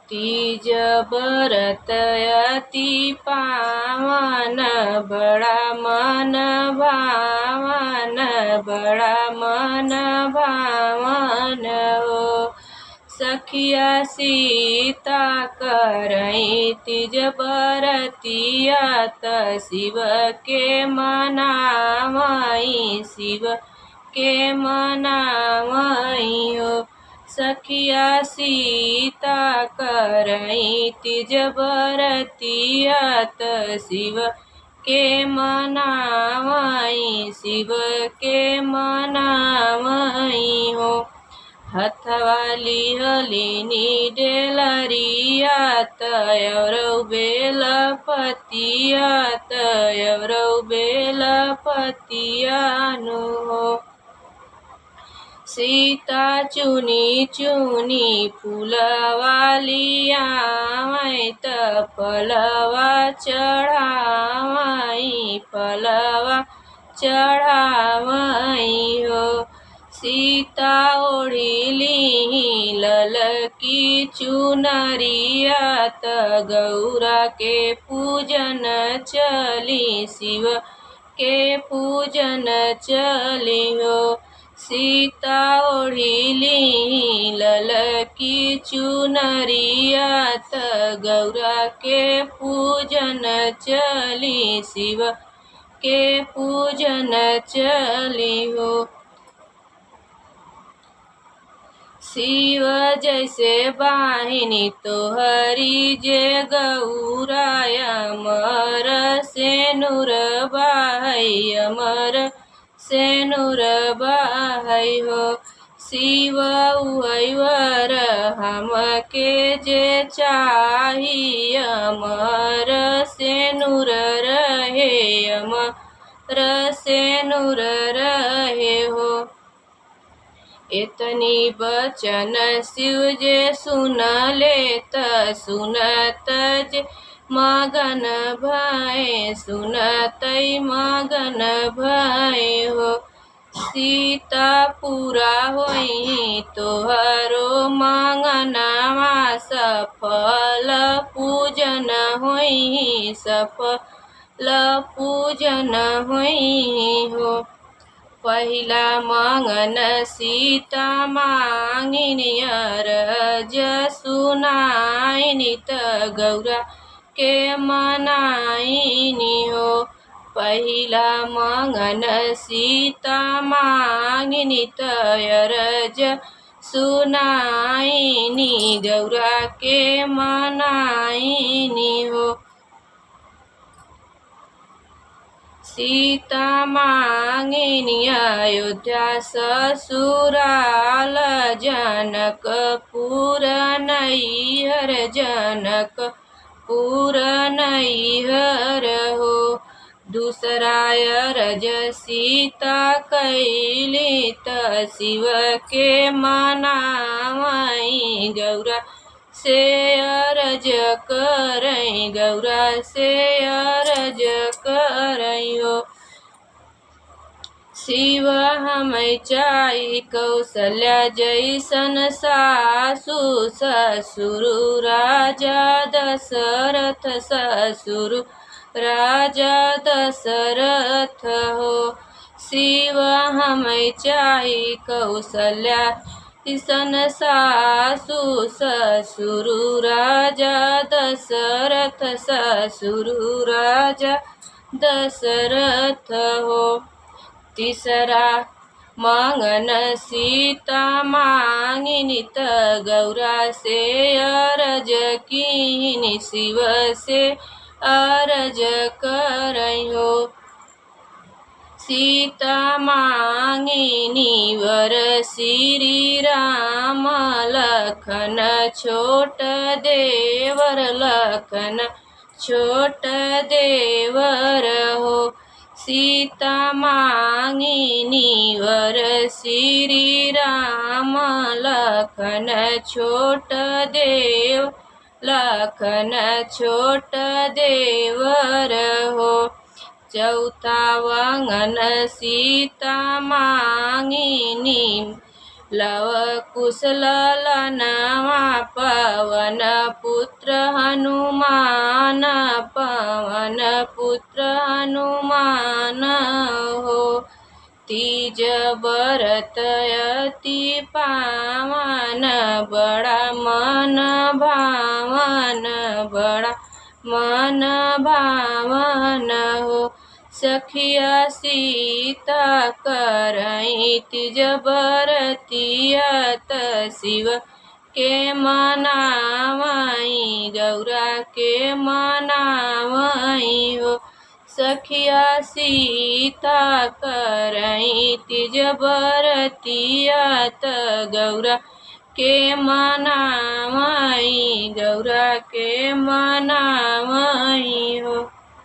तीज बरत अति पावन, बड़ा मन भावन, बड़ा मन भावन हो। सखिया सीता करई तीज बरतिया, त शिव के मनावई, शिव के मनावई हो। सखिया सीता करई तीज बरतिया, त शिव के मनावई, शिव के मनावई हो। हथवा लिहलिनी डेलरिया, तयरौ बेल पतिया, तयरौ बेल पतिया नु हो। सीता चुनी चुनी फूलवा लियावै, त फलवा चढ़ावई, फलवा चढ़ावई हो। सीता ओढ़िली ललकी चुनरिया, त गौरा के पूजन चली, शिव के पूजन चली हो। सीता ओढ़िली ललकी चुनरिया, त गौरा के पूजन चली, शिव के पूजन चली हो। शिव जैसे बाहिनी तोहरी जे गौरा, अमर सेनुर बाहै, अमर सेनुर बाहै हो। शिव उहैवर हमके जे चाही, अमर सेनुर रहे, अमर सेनुर रहे हो। एतनी बचन शिव जे सुनले, त सुनत जे मगन भय, सुनतै मगन भय हो। सीता पूरा होई तोहरो मंगनवा, सफल पूजन होई, सफल पूजन होई हो। पहिला मंगन सीता मांगिनी, अरज सुनाइनी, त गौरा के मनाइनी हो। पहिला मंगन सीता मांगिनी, त अरज सुनाइनी, गौरा के मनाइनी हो। सीता मांगिनी अयोध्या ससुराल, जनकपुर नैहर, जनकपुर नैहर हो। दूसरा अरज सीता कैली, त शिव के मनावई, गौरा से अरज करई, गौरा से अरज करई हो। शिव हमें चाही कौशल्या जैसन सासु, ससुर राजा दशरथ, ससुर राजा दशरथ हो। शिव हमें चाही कौशल्या सन सासु, ससुर राजा दशरथ, ससुर राजा दशरथ हो। तीसरा मंगन सीता मांगिनी, त गौरा से अरज कीनी, शिव से अरज करई हो। सीता मांगिनी वर श्री राम, लखन छोट देवर, लखन छोट देवर हो। सीता मांगिनी वर श्री राम, लखन छोट देव, लखन छोट देवर हो। चौथा मंगन सीता मांगिनी, लव कुश ललनवा, पवन पुत्र हनुमान, पवन पुत्र हनुमान हो। तीज बरत अति पावन, बड़ा मन भावन, बड़ा मन भावन हो। सखिया सीता करई तीज बरतियत, शिव के मनावई गौरा के मनावई हो। सखिया सीता करई तीज बरतियत, गौरा के मनावई गौरा के मनावई हो।